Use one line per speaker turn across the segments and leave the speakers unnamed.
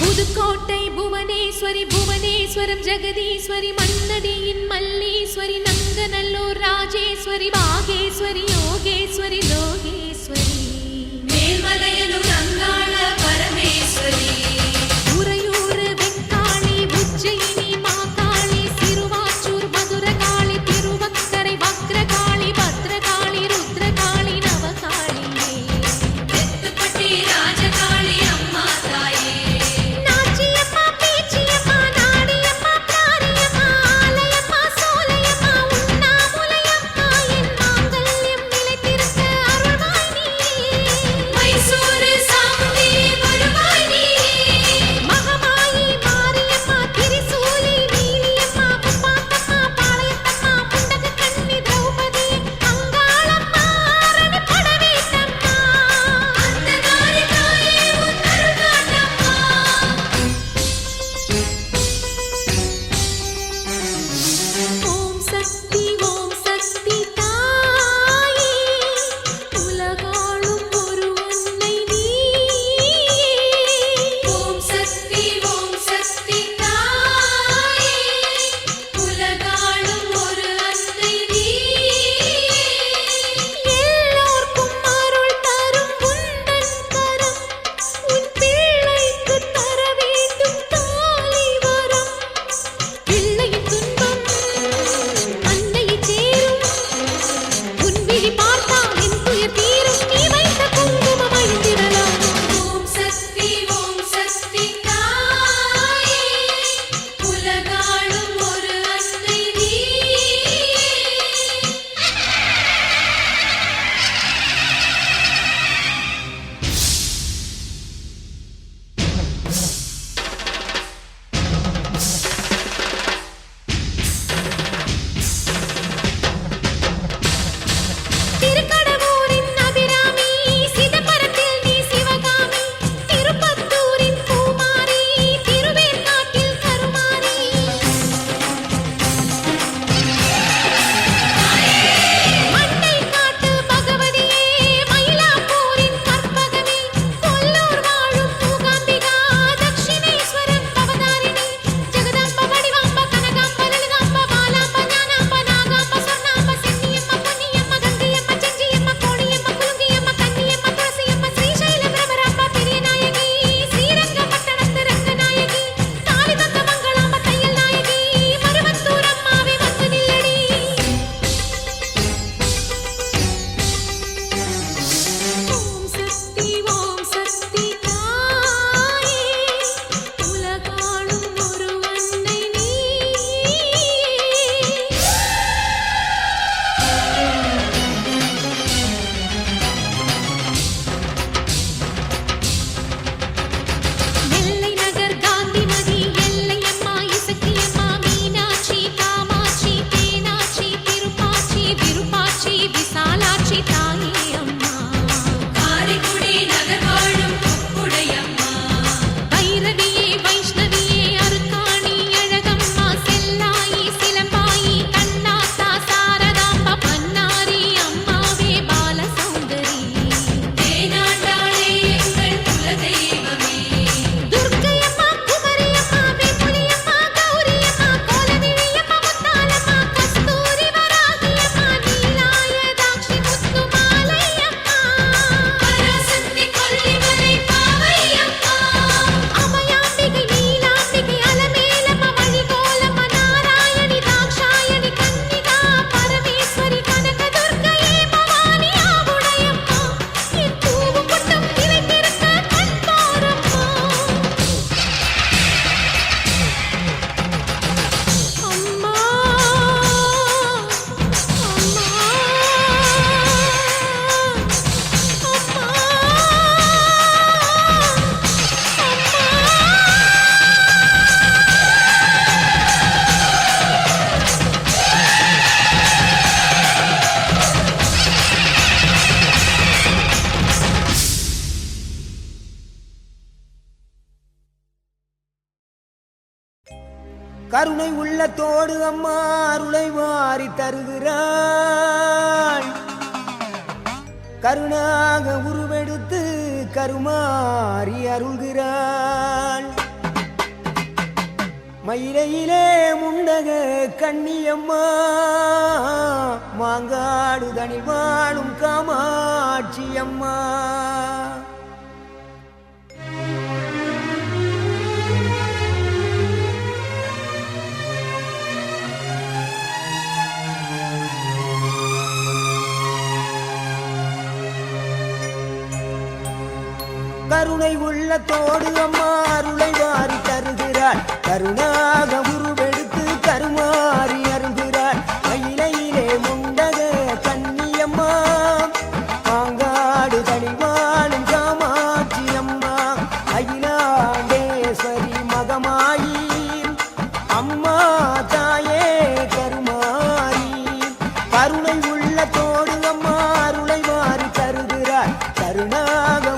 புதுக்கோட்டை புவனேஸ்வரி புவனேஸ்வரம் ஜெகதீஸ்வரி மன்னடியின் மல்லீஸ்வரி நங்கநல்லூர் ராஜேஸ்வரி பாகேஸ்வரி யோகேஸ்வரி லோகேஸ்வரி மேல்மலையனூர் அங்காள பரமேஸ்வரி உறையூர் வெக்காளி உஜ்ஜயினி மாகாளி சிறுவாச்சூர் மதுரகாளி திருவக்கரை வக்ரகாளி பத்ரகாளி ருத்ரகாளி நவகாளியே தெத்துப்பட்டி ராஜகாளி அம்மா தாயே நாச்சியம்மா பேச்சியம்மா நாடியம்மா காரியம்மா ஆலயம்மா சோலையம்மா உண்ணாமுலையம்மா என் மாங்கல்யம் நிலைத்திருக்க அருள்வாய் நீயே மைசூர் சாமுண்டி வருவாய் நீயே மகமாயி மாரியம்மா திரிசூலி நீலியம்மா முப்பாத்தம்மா பாளையத்தம்மா புண்டக கண்ணி திரௌபதி அங்காளம்மா அரணி படவேட்டம்மா அந்தகாரி தாயே உன் அருள்காட்டம்மா ஓம் சக்தி தாயே உலகாளும் ஒரு அன்னை நீயே ஓம் சக்தி தாயே உலகாளும் ஒரு அன்னை நீயே எல்லோர்க்கும் அருள் தரும் உந்தன் கரம் உன் பிள்ளைக்கு தர வேண்டும் தாலி வரம் பிள்ளையின் துன்பம் அன்னையை சேரும் உன் விழி பார்த்தால் என் துயர் தீரும் நீ வைத்த குங்குமம் அழிந்திடலாம் ஓம் சக்தி தாயே உலகாளும் ஒரு அன்னை நீயே திருக்கடவூரின் அபிராமி சிதம்பரத்தில் நீ சிவகாமி திருப்பத்தூரின் பூமாரி திருவேற்காட்டில் கருமாரி மண்ணை காட்டு பகவதியே மயிலாப்பூரின் கற்பகமே கொல்லூர் வாழும் மூகாம்பிகா தட்சிணேஸ்வரன் பவதாரிணி ஜெகதாம்ப வடிவாம்ப கனகாம்ப லலிதாம்ப பாலாம்ப ஞானாம்ப நாகாம்ப சொர்ணாம்ப சென்னியம்மா பொன்னியம்மா கங்கையம்மா செஞ்சியம்மா கோடியம்மா குலுங்கியம்மா கன்னியம்மா துளசியம்மா ஸ்ரீசைல பிரபராம்ப பெரியநாயகி ஸ்ரீரங்கப்பட்டணத்து ரங்கநாயகி தாலி தந்த மங்களாம்ப தையல் நாயகி மருவத்தூர் அம்மாவே வந்து நில்லடி ஓம் சக்தி தாயே உலகாளும் ஒரு அன்னை நீயே நெல்லை நகர் காந்திமதி எல்லையம்மா இசக்கியம்மா மீனாட்சி காமாட்சி தேனாட்சி திருப்பாச்சி விருப்பாச்சி விசாலாட்சி தாயே அம்மா காரைக்குடி நகர் வாழும் உடையம்மா பைரவியே வைஷ்ணவியே அருக்காணி அழகம்மா செல்லாயி சிலம்பாயி கண்ணாத்தா சாரதாம்பா பன்னாரி அம்மாவே பாலசௌந்தரி தேனாண்டாளே எங்கள் குலதெய்வமே துர்க்கையம்மா குமரியம்மா வேம்புலியம்மா கௌரியம்மா கோலவிழியம்மா முத்தாலம்மா கஸ்தூரி வராகியம்மா நீலாயதாட்சி முத்துமாலையம்மா பராசக்தி கொல்லிமலை பாவையம்மா அபயாம்பிகை நீலாம்பிகை அலமேலம்மா வழிகோலம்மா நாராயணி தாக்ஷாயணி கன்னிகா பரமேஸ்வரி கனகதுர்க்கையே பவானி ஆவுடையம்மா என் பூவும் பொட்டும் நிலைத்திருக்க கண் பாரம்மா அம்மா
கருணை உள்ளத்தோடு அம்மா அருளை வாரி தருகிறாள். கருணாக உருவெடுத்து கருமாறி அருள்கிறாள். மயிலையிலே முண்டக கண்ணியம்மா மாங்காடு தனி வாழும் காமாட்சி அம்மா. கருணை உள்ளத்தோடு அம்மா அருளை வாரி தருகிறாள். கருணாக உருவெடுத்து கருமாறி அருகிறாள். மயிலையிலே முண்டக கண்ணியம்மா மாங்காடு தனிவாழும் காமாட்சி அம்மா. அகிலாண்டேஸ்வரி மகமாயி அம்மா தாயே கருமாரி. கருணை உள்ளத்தோடு அம்மா அருளை வாரி தருகிறாள். கருணாக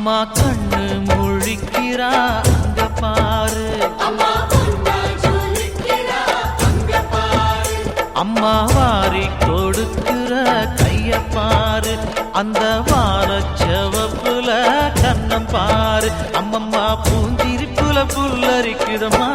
அம்மா கண்ணு முழிக்கிறா அங்க பாரு, அம்மா வாரி கொடுக்கிற கைய பாரு, அந்த வாரச்சவப்புல கண்ணம் பாரு, அம்மம்மா பூஞ்சிரிப்புல புல்லரிக்குதம்மா,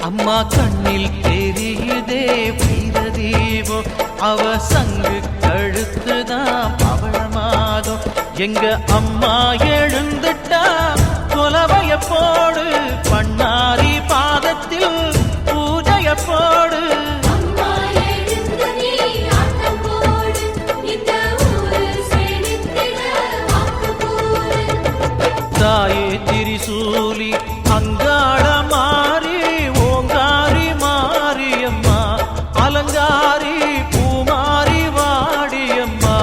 அம்மா கண்ணில் தெரியுதே வீரதீபம், அவ சங்கு கழுத்துதான் பவளமாகும், எங்க அம்மா எழுந்துட்டா கொலவைய போடு, பண்ணாரி பாதத்தில் பூஜைய போடு, தாயே திரிசூலி அங்காள மாறி ஓங்காரி மாரியம்மா, அலங்காரி பூமாரி வாடியம்மா.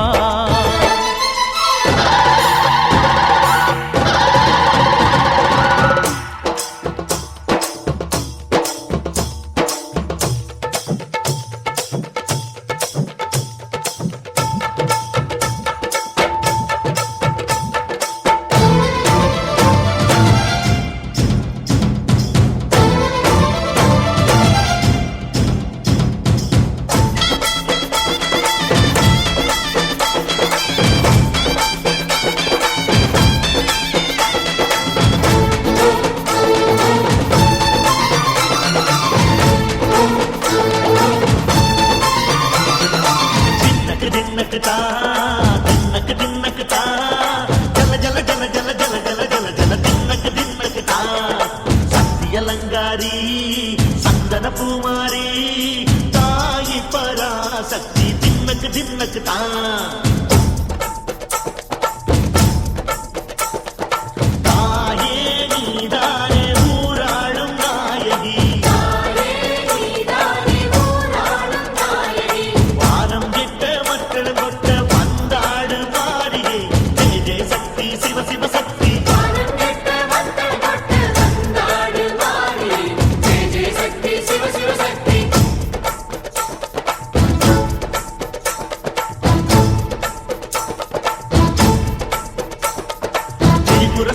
அலங்காரி சந்தன பூமாரி தாயி பராசக்தி தின்னக்கு தின்னக்கு தான், தாயே நீதானே ஊராளும் நாயகி, வாரம் கெட்ட மக்கள் கொட்ட வந்தாடு மாறியே, ஜெய ஜெய சக்தி சிவ சிவ சக்தி,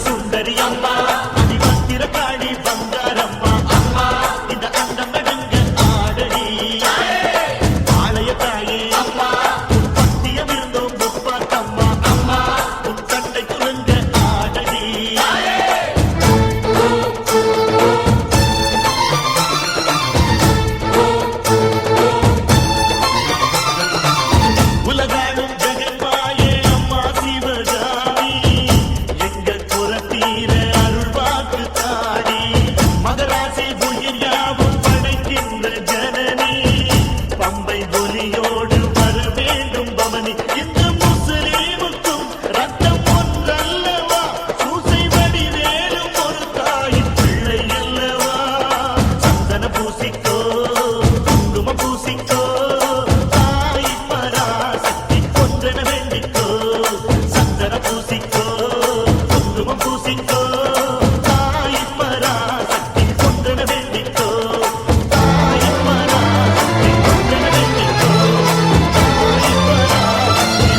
சுந்தரி அம்மா அதிபத்திர காளி பங்காரம்மா, அம்மா இந்த அண்டம் நடுங்க ஆடடி, ஆலய தாயே அம்மா உன் பத்தியம் இருந்தோம் முப்பாத்தம்மா, அம்மா உன் கண்டை குலுங்க ஆடடி, உலகாடும் ஜெகன்மாயே அம்மா சிவகாமி, தீர அருள் வாக்கு தாடி, மகராசி உயிர் யாவும் படைக்கின்ற ஜனனி, பம்பை ஒலியோடு வர வேண்டும் பவனி, இந்த முஸ்லீமுக்கும் ரத்தம் ஒன்றல்லவா, சூசை வடிவேலும் ஒரு தாயின் பிள்ளை அல்லவா, சந்தன பூசிக்கோ குங்கும பூசிக்கோ, தாய் பராசக்தி ஒன்றென வேண்டிக்கோ, சந்தன பூசிக்கோ பூசிக்கோ, தாய் பராசக்தி ஒன்றென வேண்டிக்கோ, தாய் பராசக்தி ஒன்றென வேண்டிக்கோ, தாய் பராசக்தி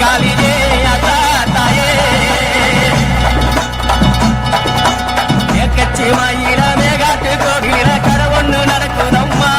காளியே அத்தா தாயே கச்சி மாயிர மேகாட்டு கோகில கரை ஒண்ணு நடக்குதம்மா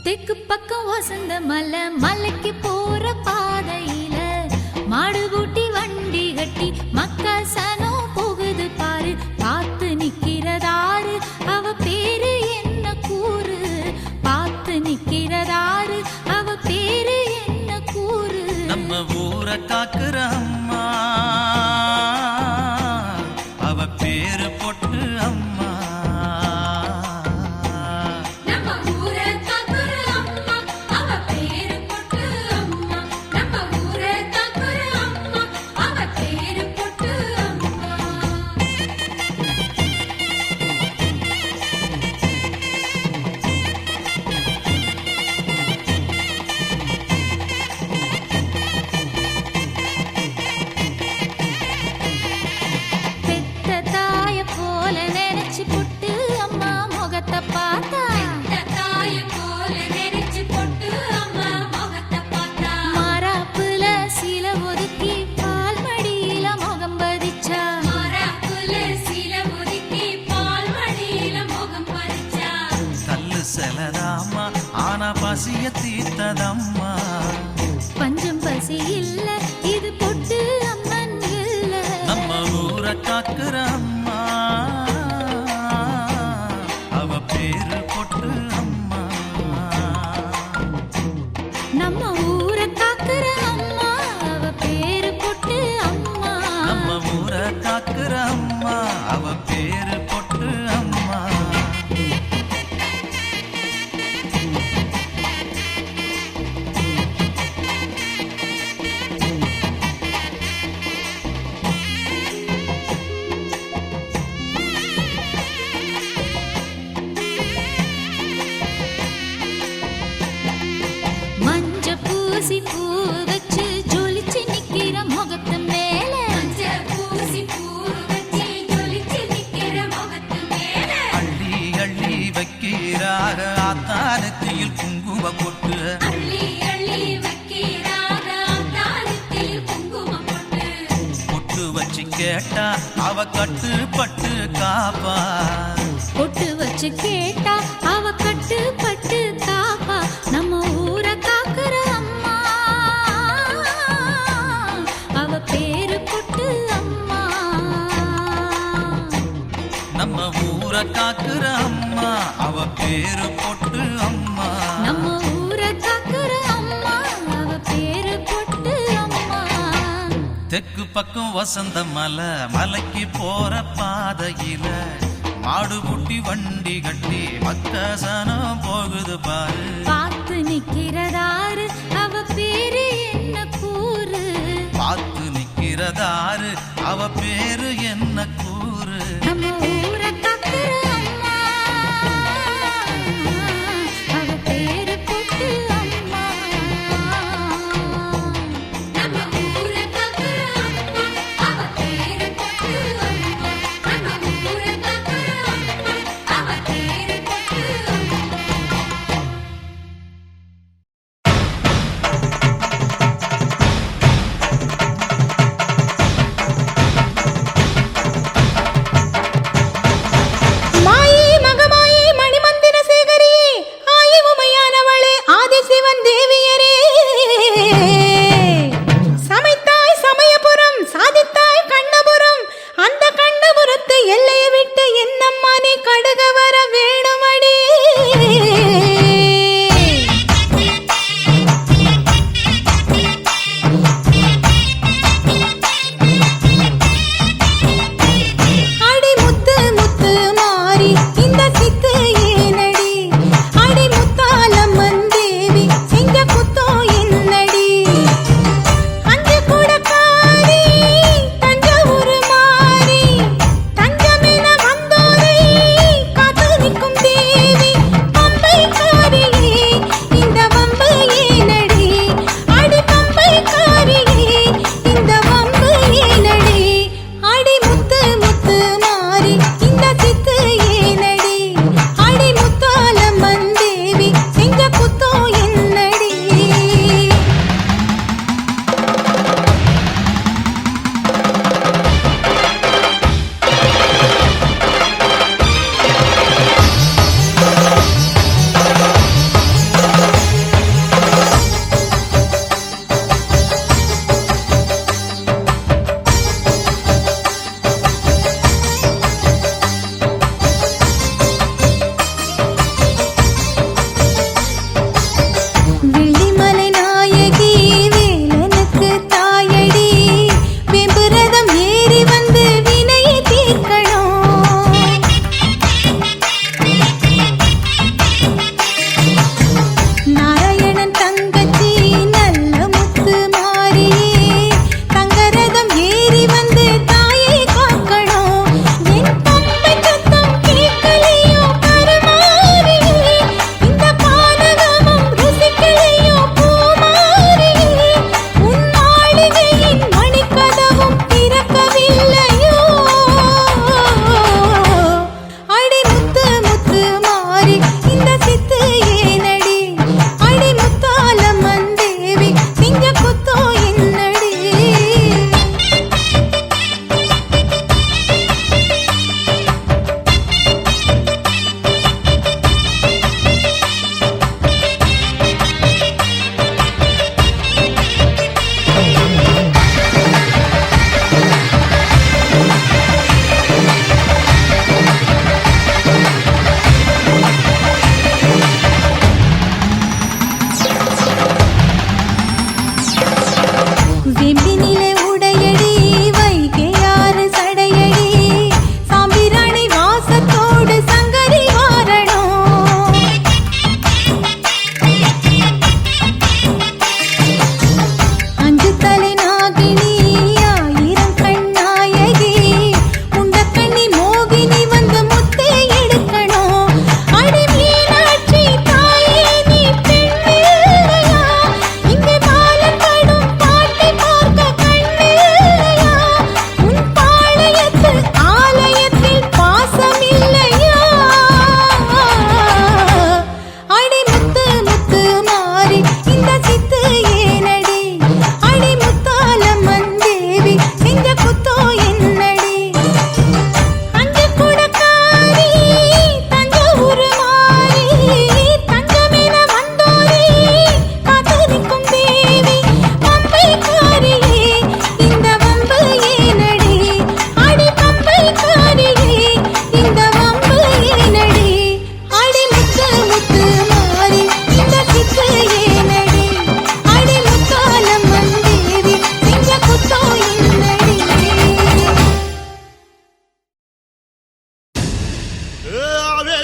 தெற்கு பக்கம் வசந்த மலை மலைக்கு போற பாதையில மாடு பூட்டி வண்டி கட்டி மக்கா சனம் போகுது பாரு பார்த்து நிக்கிறதாரு அவ பேரு என்ன கூறு பார்த்து நிக்கிறதாரு அவ பேரு என்ன கூறு
நம்ம ஊரை காக்குற அம்மா அவ பேரு பொட்டு அம்மா
நம்ம ஊரை காக்குற அம்மா அவ பேரு பொட்டு அம்மா
பசிய தீர்த்ததம்மா.
பஞ்சம் பசி இல்ல இது பொட்டு அம்மன் இல்ல.
நம்ம ஊரை காக்குற அம்மா, அவ பேரு பொட்டு அம்மா.
நம்ம ஊரை காக்குற அம்மா, அவ பேரு பொட்டு அம்மா.
நம்ம ஊரை காக்குற அம்மா, அவ பேரு பொட்டு அம்மா.
மஞ்ச பூசி பூ வச்சு ஜொலிச்சு நிக்கிற முகத்து மேல. மஞ்ச பூசி பூ வச்சு ஜொலிச்சு நிக்கிற முகத்து மேல.
அள்ளி அள்ளி வைக்கிறாக ஆத்தாரத்தில் குங்கும பொட்டு.
அள்ளி அள்ளி வைக்கிறாக ஆத்தாரத்தில் குங்குமம் பொட்டு.
பொட்டு வச்சு கேட்டா அவ கட்டுப்பட்டு காப்பா.
பொட்டு வச்சு கேட்டா அவ கட்டுப்பட்டு காப்பா. நம்ம ஊரை காக்குற அம்மா, அவ பேரு பொட்டு அம்மா.
நம்ம ஊரை காக்குற அம்மா, அவ பேரு பொட்டு அம்மா.
நம்ம ஊரை காக்குற அம்மா, அவ பேரு பொட்டு அம்மா.
தெற்கு பக்கம் வசந்த மலை, மலைக்கு போற பாதையில மாடு பூட்டி வண்டி கட்டி மக்கசனம் போகுது பாரு.
பார்த்து நிக்கிறதாரு அவ பேரு என்ன கூறு.
பார்த்து நிக்கிறதாரு அவ பேரு என்ன கூறு.
நம்ம ஊரை காக்குற அம்மா, அவ பேரு பொட்டு அம்மா. நம்ம ஊரை காக்குற அம்மா, அவ பேரு பொட்டு அம்மா. நம்ம ஊரை காக்குற அம்மா, அவ பேரு பொட்டு அம்மா.
மாயே மகமாயே மணிமந்திர சேகரியே ஆயி உமையானவளே ஆதிசிவன் தேவியரே சமைத்தாய் சமயபுரம் சாதித்தாய் கண்ணபுரம் அந்த கண்ணபுரத்து எல்லையை விட்டு என்னம்மா நீ கடுக வர வேணுமடி அடி முத்து முத்து மாறி இந்த சித்து ஏனடி அடி முத்தாலம்மன் தேவி செஞ்ச குத்தோ என்னடி அஞ்சு குடக்காரி தஞ்சாவூர் மாறி தஞ்சமென வந்தோரை காக்க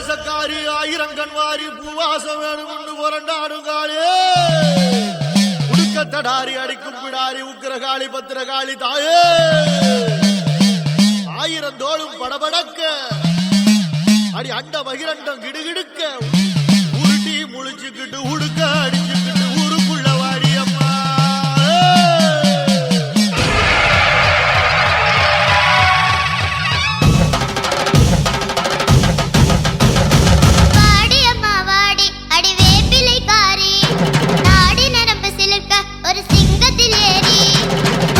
தேசக்காரி ஆயிரங்கன்வாரி பூவாசம் வேணும்னு புரண்டாடுங்காளே உடுக்கத்தடாரி அடிக்கும் பிடாரி உக்கிரகாளி பத்திரகாளி தாயே ஆயிரம் தோளும் படபடக்க அடி அண்ட பகிரண்டம் கிடுகிடுக்க உருட்டி முழிச்சுக்கிட்டு உடுக்க அடிச்சுக்கிட்டு ஊருக்குள்ள வாடியம்மா
வாடி அம்மா வாடி அடி வேப்பிலைக்காரி நாடி நரம்பு சிலிர்க்க ஒரு சிங்கத்தில் ஏறி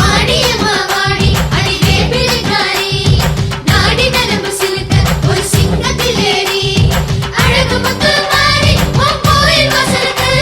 வாடியம்மா வாடி அடி வேப்பிலைக்காரி நாடி நரம்பு சிலுக்க ஒரு சிங்கத்தில் ஏறி அழகு முத்து மாறி உன் கோயில் வாசலுக்கு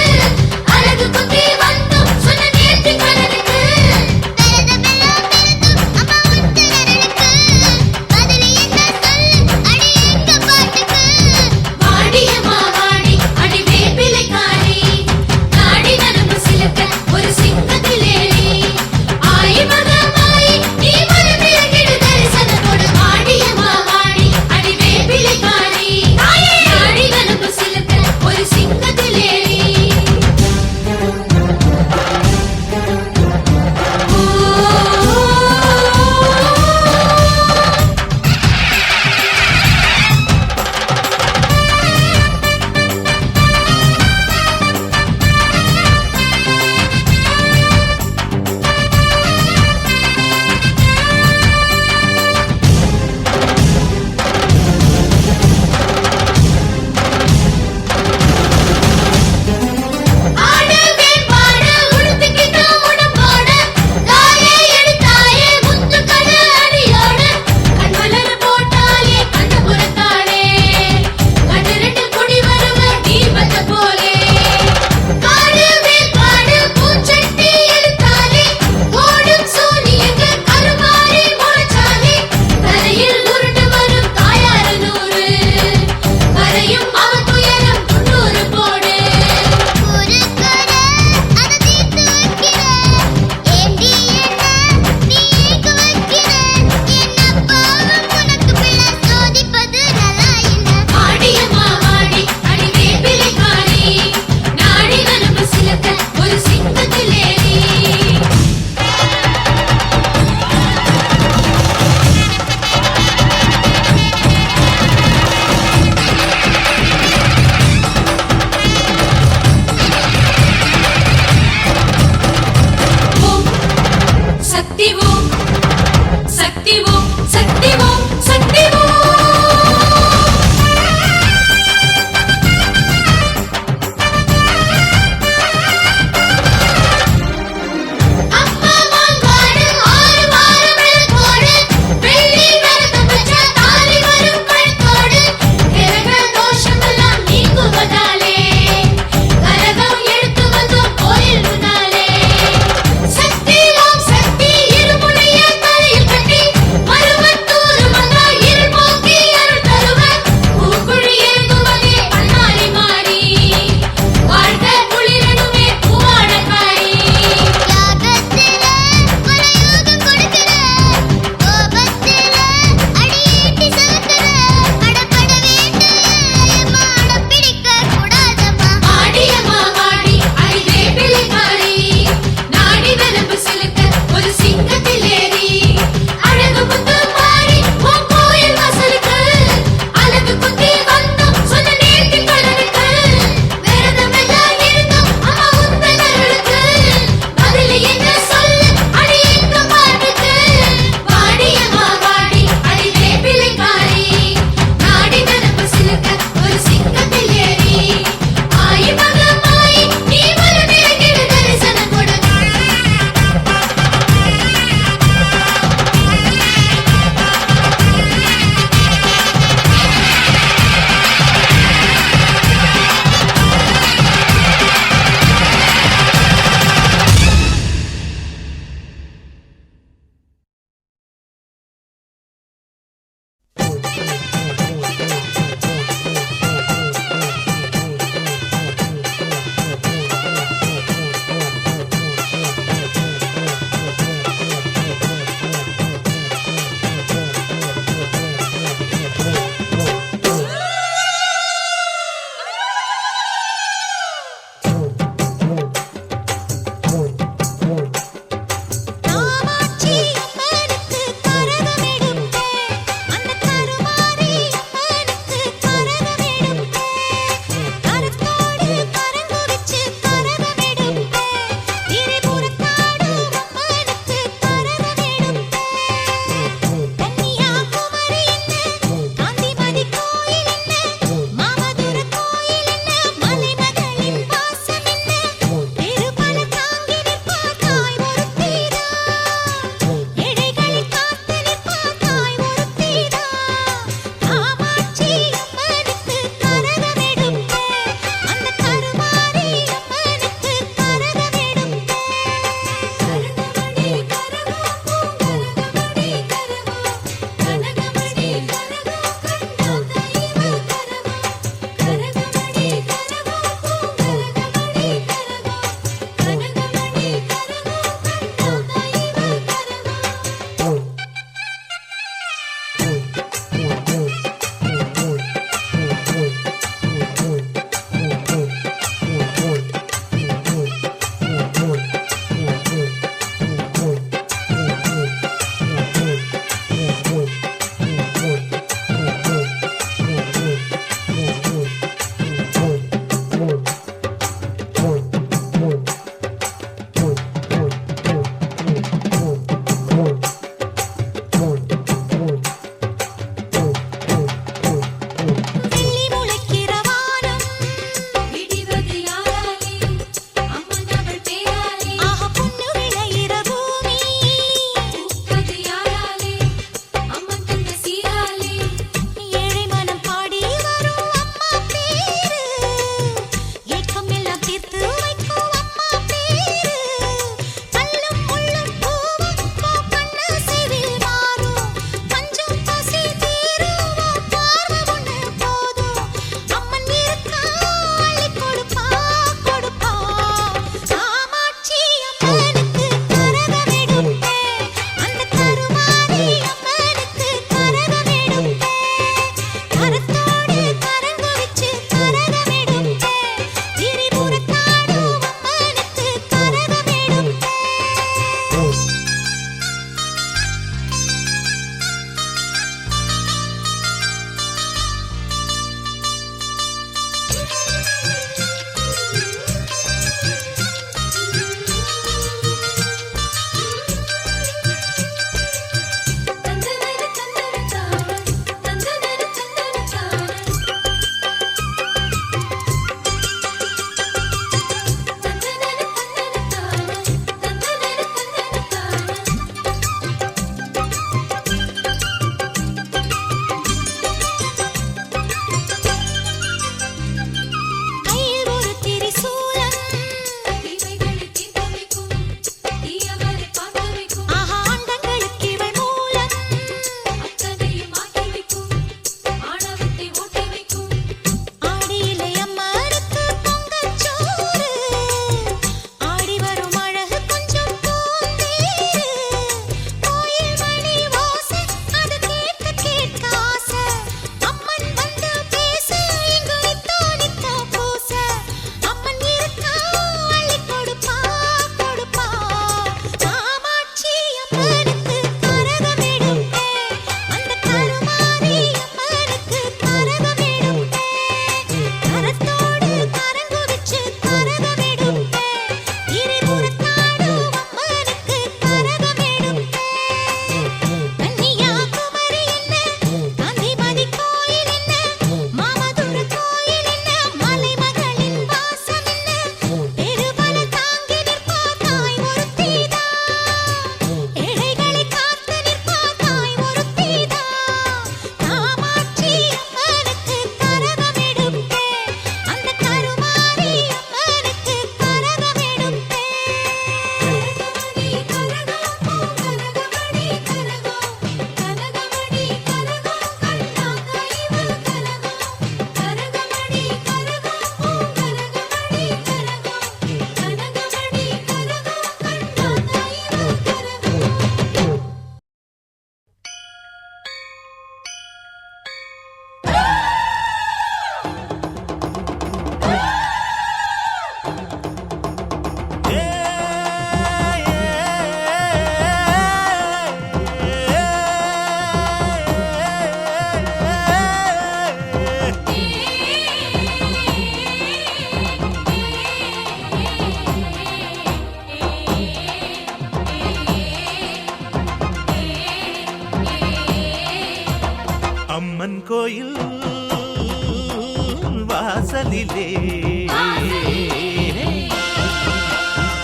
வாசலிலே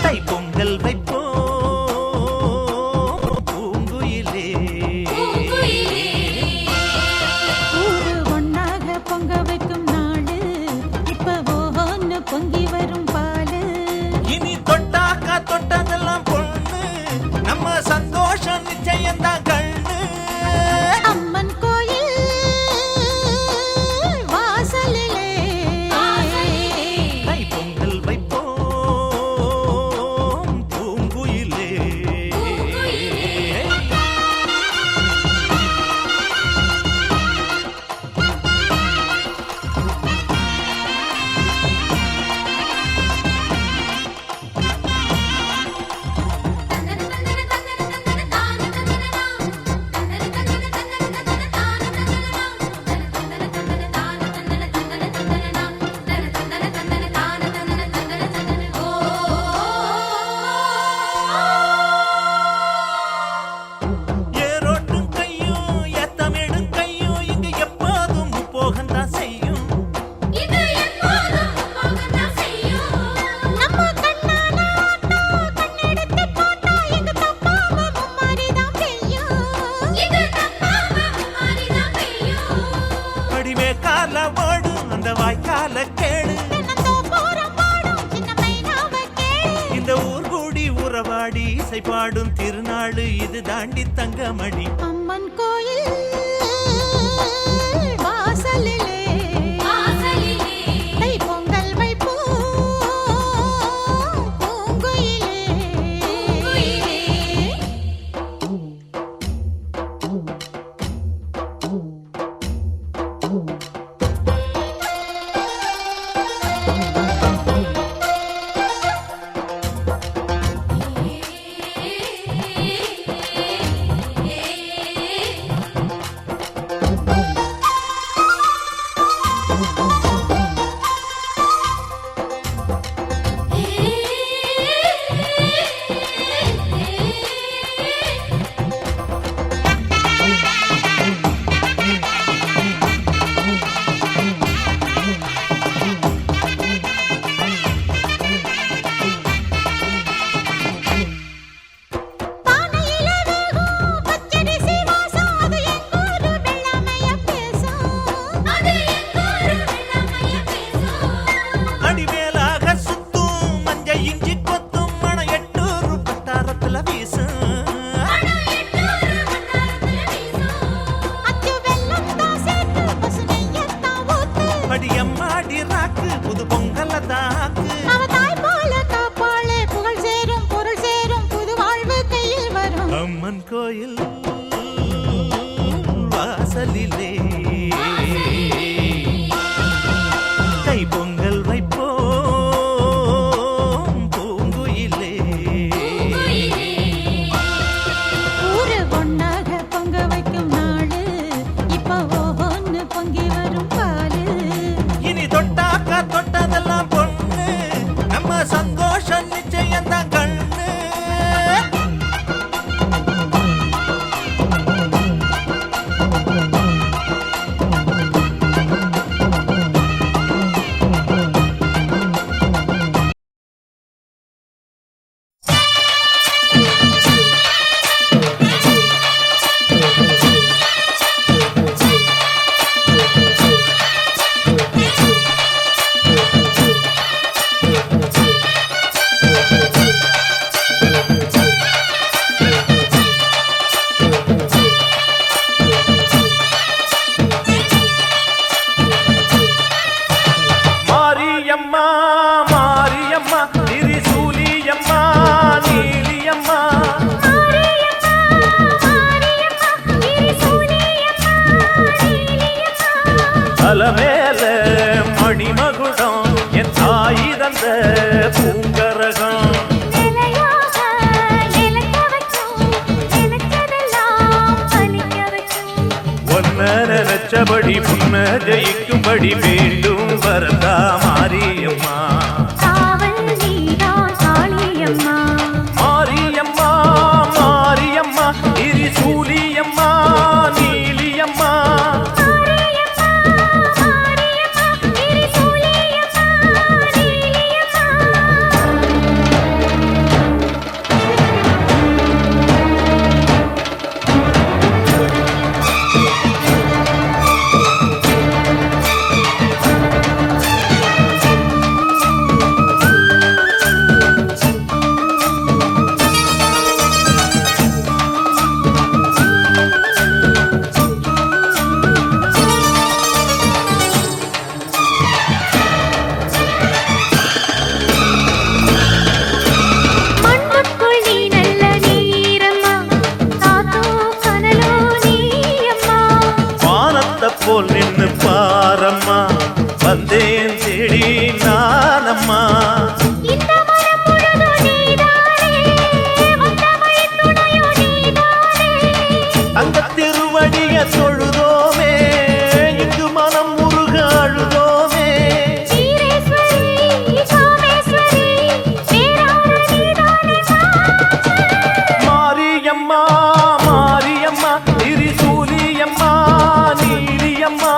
தை பொங்கல் வைப்போம் பூங்குயிலே.
ஊரு ஒன்னாக பொங்க வைக்கும் நாடு இப்ப ஓஹோன்னு பொங்கி வரும் பாலு.
இனி தொட்டாக்கா தொட்டதெல்லாம் பொண்ணு நம்ம சந்தோஷம் நிச்சயம்தான் கண்ணு.
அம்மன் கோயில் வாசலிலே
தை பொங்கல் வைப்போம் பூங்குயிலே. ஏரோட்டும் கையும் ஏத்தமிடும் கையும் இங்கு எப்போதும் போகத்தான் செய்யும்.
நம்ம கண்ணான ஆட்டோ கண்ணெடுத்து பார்த்தா எங்க தப்பாம மும்மாரிதான் பெய்யும்.
அடிமே கால ஓடும் அந்த வாய்க்கால கேடு.
தென்னந்தோப்புறம் பாடும் சின்ன மைனாவ கேளு.
இந்த ஊர் கூடி உறவாடி இசை பாடும் திருநாடு இது தாண்டி தங்கமணி.
அம்மன் கோயில் வாசலிலே தை பொங்கல் வைப்போம் பூங்குயிலே. பானையில வேகும் பச்சரிசி வாசம் அது எங்கூரு வெள்ளாமைய பேசும்.
அடிமேலாக சுத்தும் மஞ்ச இஞ்சி கொத்தும் மணம் 800 பட்டாரத்துல வீசும்.
அச்சு வெல்லம் தான் சேர்த்து பசு நெய்யத்தான் ஊத்து.
அடியம்மாடி ராக்கு புது பொங்கல தாக்கு.
அவ தாய் போல காப்பாளே புகழ் சேரும் பொருள் சேரும் புது வாழ்வு கையில் வரும்.
அம்மன் கோயில் வாசலிலே தை பொங்கல் வைப்போம் பூங்குயிலே.
ஊரு ஒன்னாக பொங்க வைக்கும் நாடு இப்ப ஓஹோன்னு பொங்கி வரும் பாலு.
இனி தொட்டாக்கா தொட்டதெல்லாம் பொண்ணு நம்ம சந்தோஷம் நிச்சயம்தான் கண்ணு. மாரியம்மா மாரியம்மா திரிசூலியம்மா நீலியம்மா. அலமேல மணிமகுடம் என் தாய் தந்த பூங்கரகம். ஒன்ன நினைச்சபடி புன்ன ஜெயிக்கும்படி வேண்டும் வரதா மாரியம்மா. மாரியம்மா மாரியம்மா திரிசூலியம்மா நீலியம்மா. பாரம்மா வந்தேன் தேடி நானம்மா
இந்த மனம் முழுதும் நீதானே வந்த வழி துணையும் நீதானே
அந்த திருவடிய தொழுதோமே இங்கு மனம் முருக அழுதோமே
வீரேஸ்வரி காமேஸ்வரி பேரான நீதானே
மாரியம்மா மாரியம்மா திரிசூலியம்மா நீலியம்மா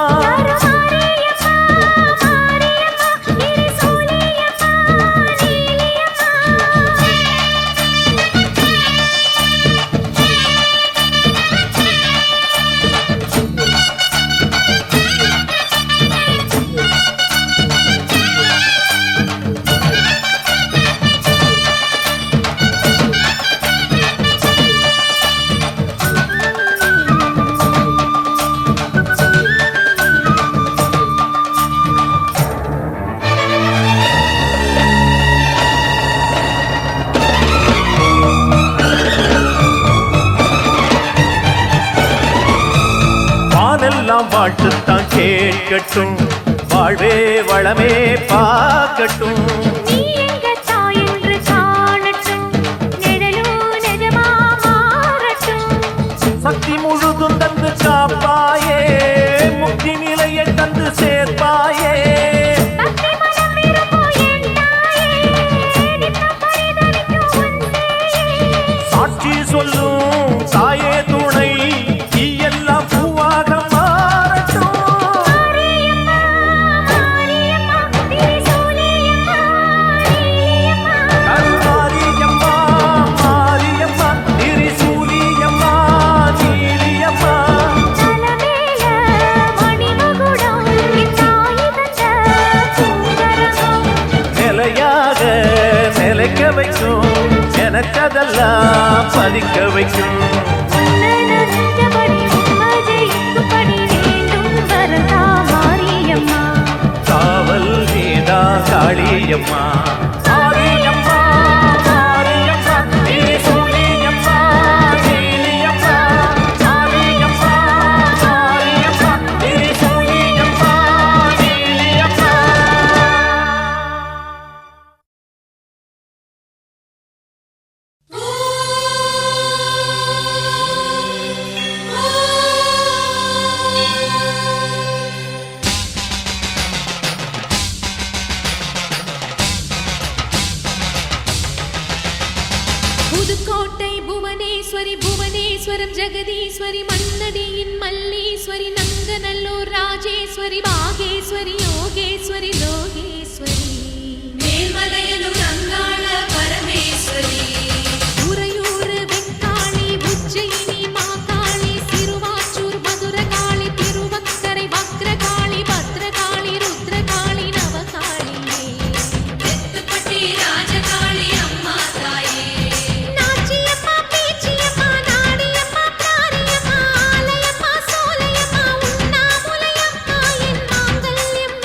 வானெல்லாம் வாழ்த்துத்தான் கேட்கட்டும் வாழ்வே வளமே பார்க்கட்டும்
நீ எங்க தாய் என்று காணட்டும் நிழலும் நிஜமா மாறட்டும்
சக்தி முழுதும் தந்து காப்பாயே முக்தி நிலையை தந்து சேர்ப்பாயே
பக்தி மனம் விரும்பும் என் தாயே நித்தம் பரிதவிக்கும் உன் சேயே
சாட்சி சொல்லும் தாயே துணை நீ எல்லாம் பூவாக மாறட்டும்
மாரியம்மா மாரியம்மா திரிசூலியம்மா நீலியம்மா
கருமாரியம்மா மாரியம்மா திரிசூலியம்மா நீலியம்மா
தலமேல மணிமகுடம் என் தாய் தந்த பூங்கரகம்
நிலையாக நிலைக்க வைக்கும் எனக்கதெல்லாம் பதிக்க வைக்கும்
உன்னதஞ்சபடி உம்மஜெயிக்கும்படி வேண்டும் வரதா மாரியம்மா
காவல் நீதா காளியம்மா மாரியம்மா மாரியம்மா திரிசூலியம்மா நீலியம்மா மாரியம்மா மாரியம்மா திரிசூலியம்மா நீலியம்மா
புதுக்கோட்டை புவனேஸ்வரி புவனேஸ்வரம் ஜெகதீஸ்வரி மன்னடியின் மல்லீஸ்வரி நங்கநல்லூர் ராஜேஸ்வரி பாகேஸ்வரி யோகேஸ்வரி லோகேஸ்வரி மேல்மலையனூர் அங்காள பரமேஸ்வரி உறையூர் வெக்காளி உஜ்ஜயினி மாகாளி சிறுவாச்சூர் மதுரகாளி திருவக்கரை வக்ரகாளி பத்ரகாளி ருத்ரகாளி நவகாளியே தெத்துப்பட்டி ராஜகாளி அம்மா தாயே நாச்சியம்மா பேச்சியம்மா நாடியம்மா காரியம்மா ஆலயம்மா சோலையம்மா உண்ணாமுலையம்மா என் மாங்கல்யம்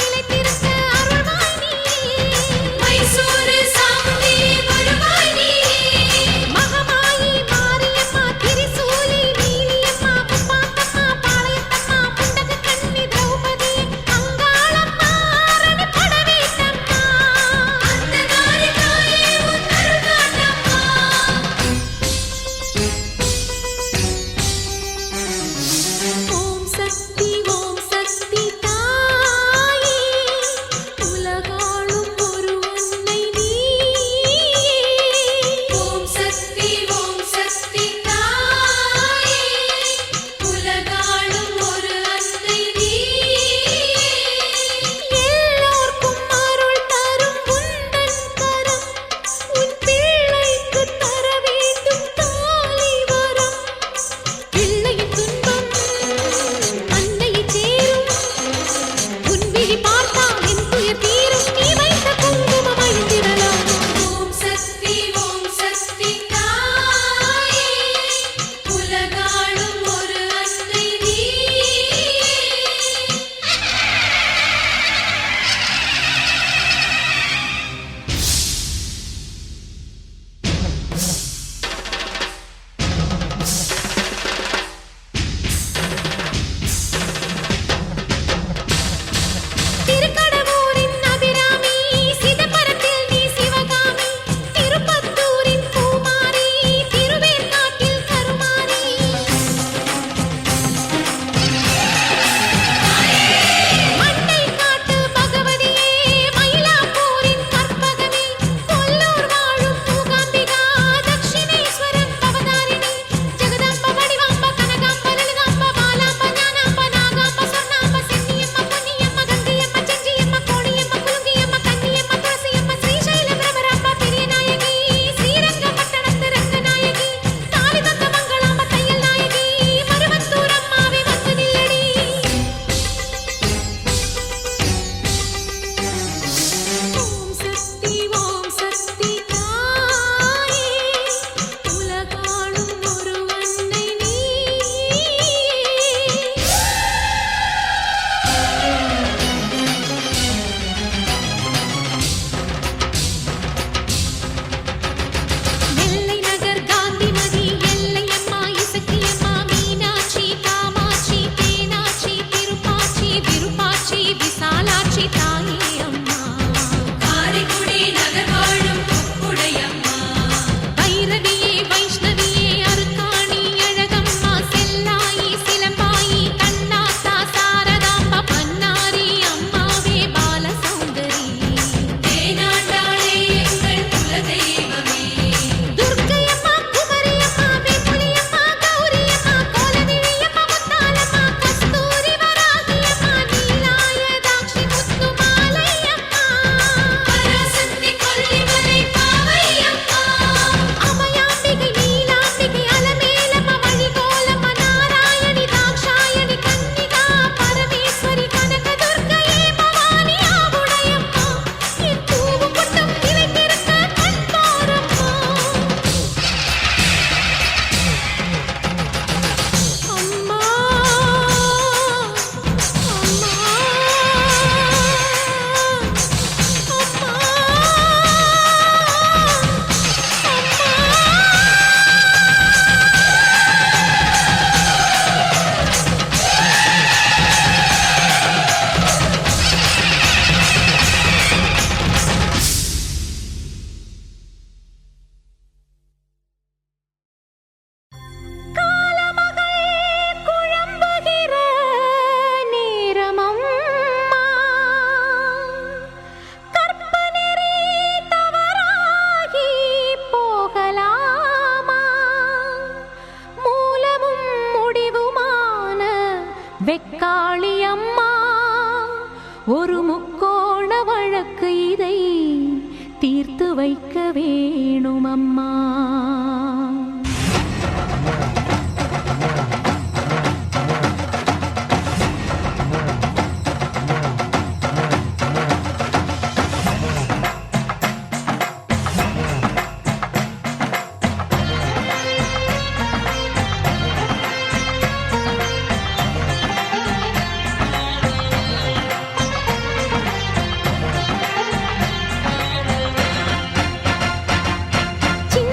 ஒரு முக்கோண வழக்கு இதை தீர்த்து வைக்க வேணும் அம்மா. சின்ன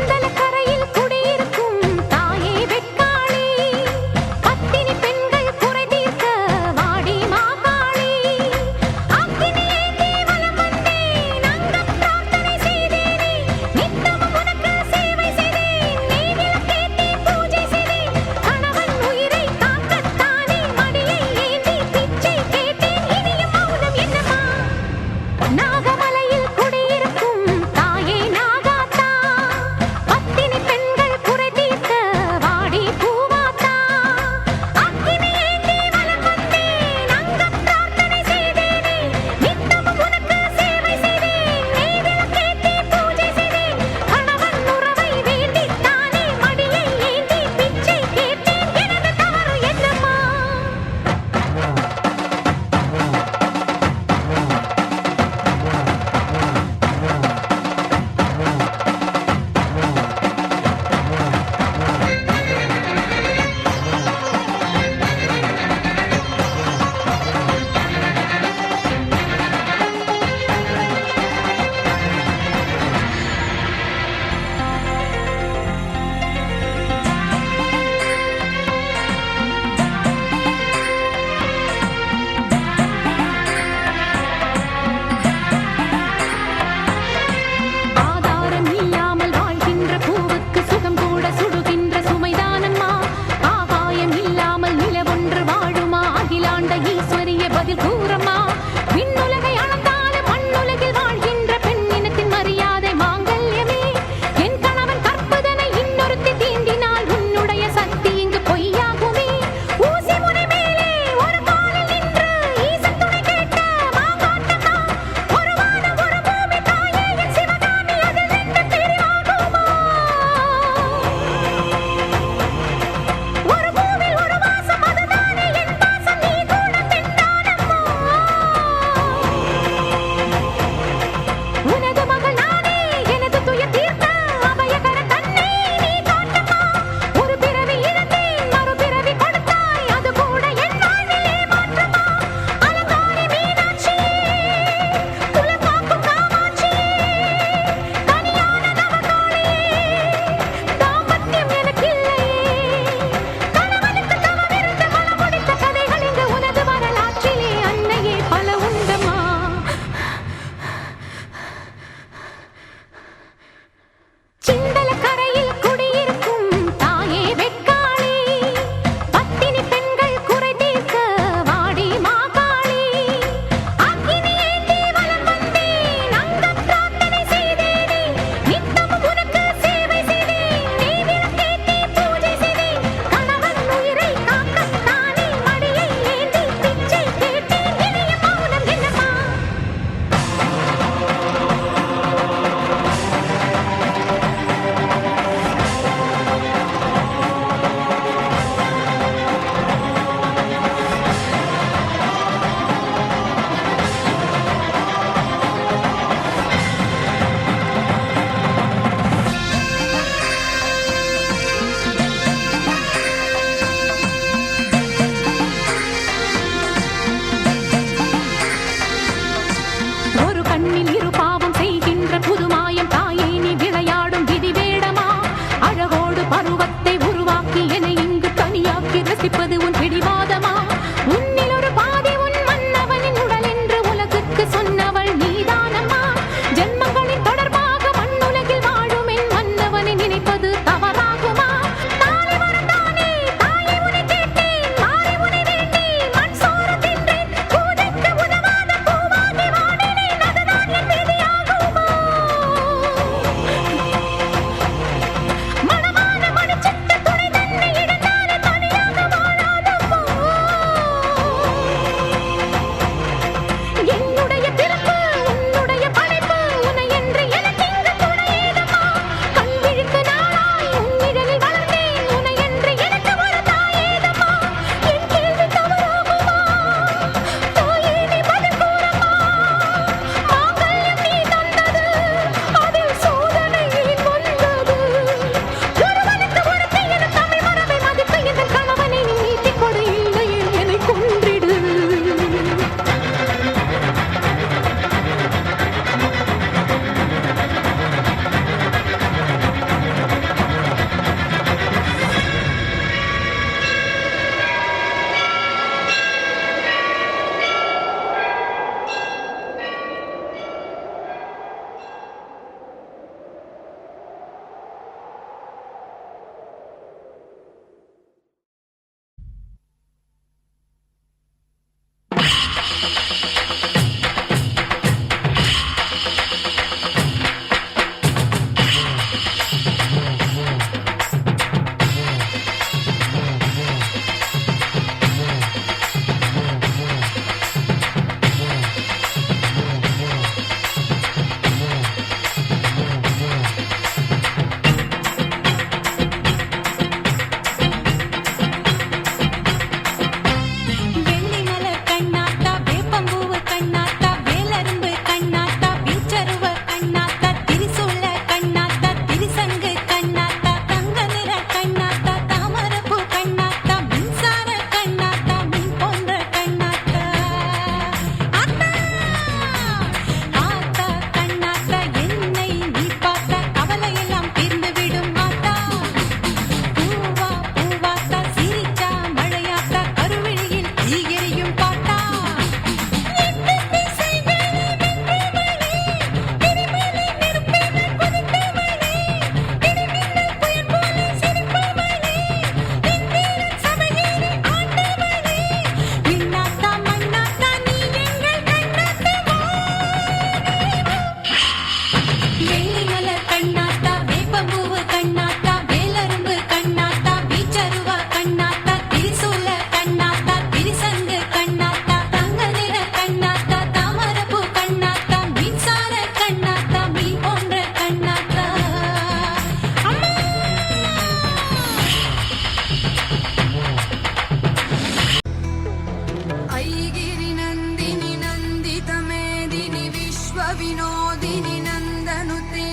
विनोदिनि नन्दनुते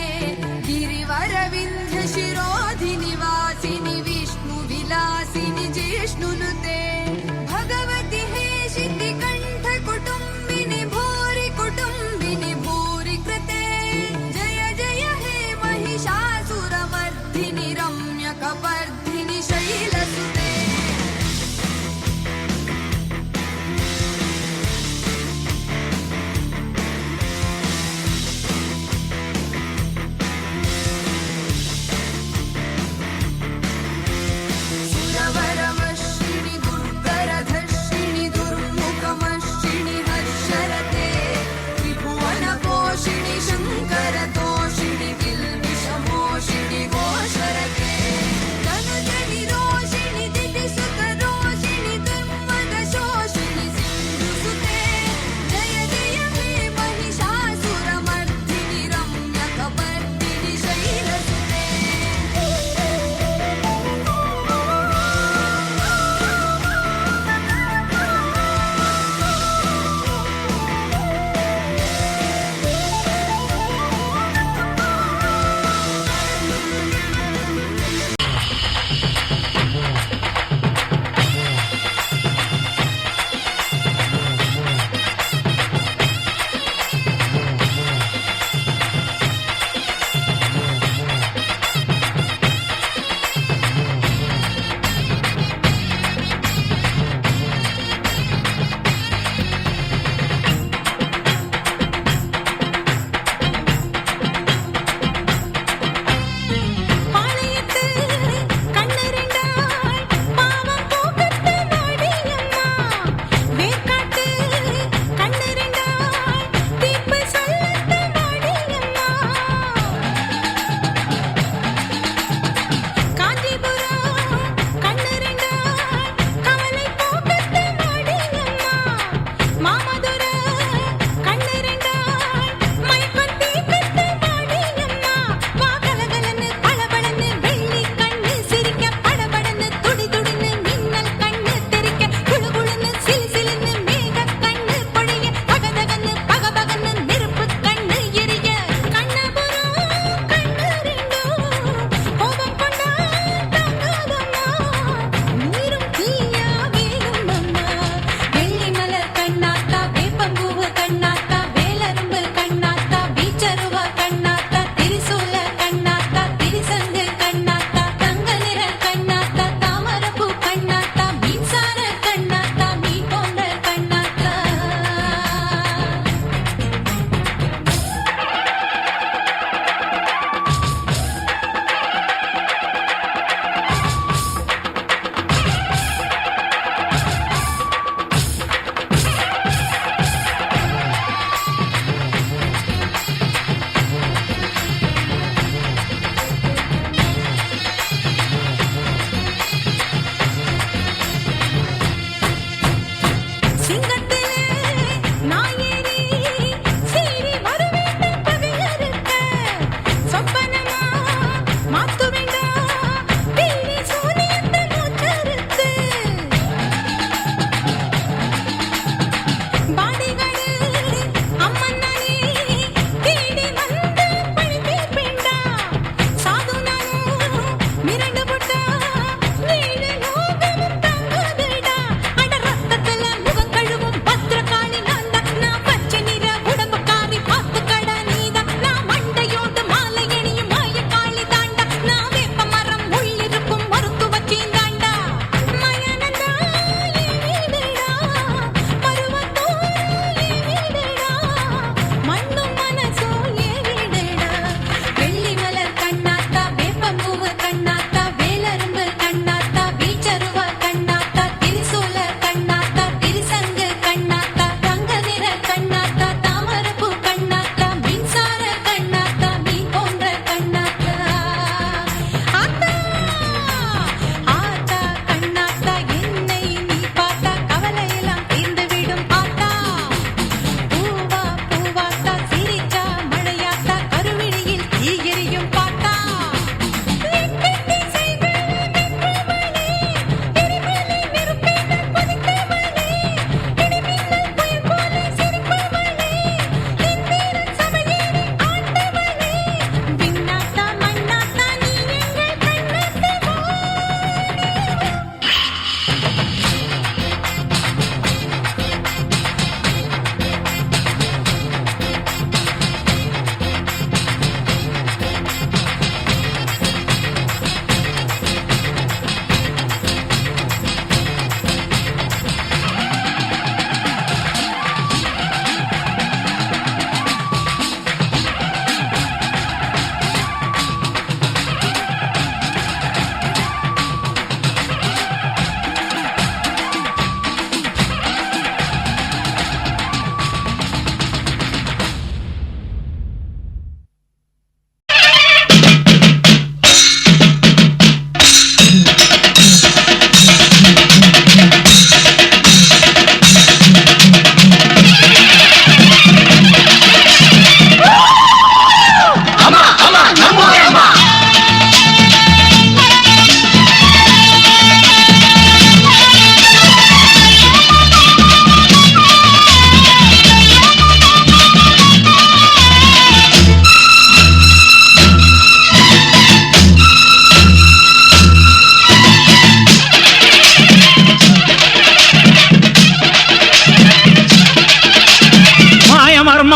गिरिवरविन्ध्य शिरोधिनि वासिनि विष्णुविलासिनि जिष्णुनुते भगवति हे शितिकण्ठ कुटुम्बिनि भूरि कुटुम्बिनि भूरि कृते जय जय हे महिषासुरमर्दिनि रम्यकपर्दिनि शैलसुते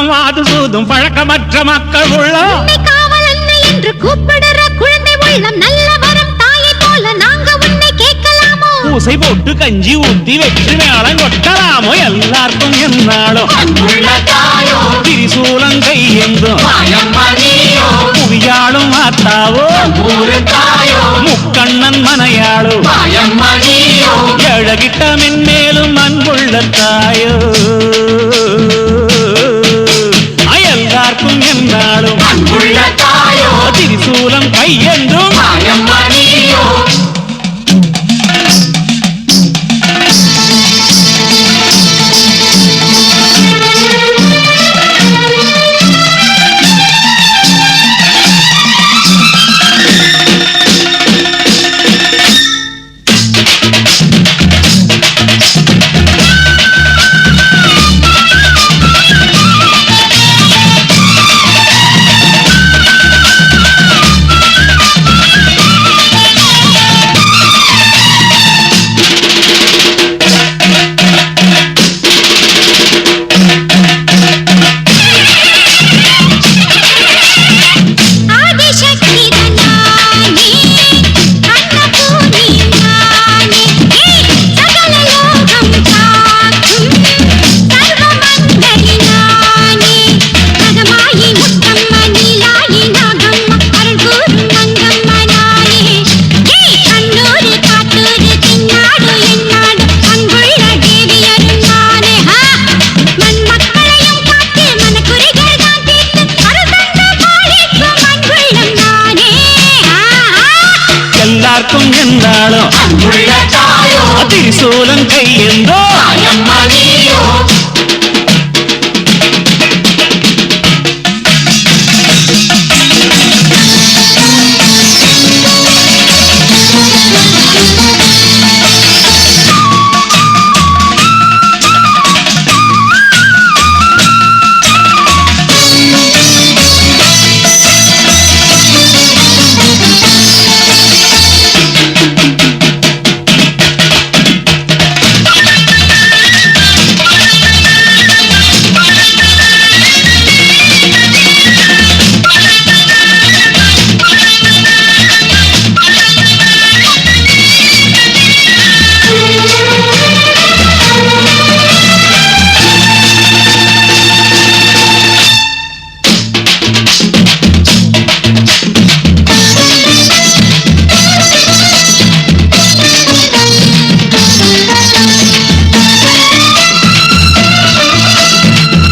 பக்கம் வாது சூதும் பழக்கமற்ற மக்கள் உள்ளம்
உன்னை காவல் அன்னை என்று கூப்பிடுற குழந்தை உள்ளம் நல்ல வரம் தாயை போல நாங்க உன்னை கேட்கலாமோ
பூசை போட்டு கஞ்சி ஊத்தி வெற்றி மேளம் கொட்டலாமோ எல்லாருக்கும் என்னாலும் திரிசூலம் கையெந்தும் புவியாளும் மாத்தாவோ முக்கண்ணன் மனையாளோ எழகிட்ட மென்மேலும் அன்புள்ள தாயோ எல்லாருக்கும் என்னாலும் திரிசூலம் கையென்றும் எல்லாருக்கும் என்னாலும் திரிசூலம் கையெந்தோ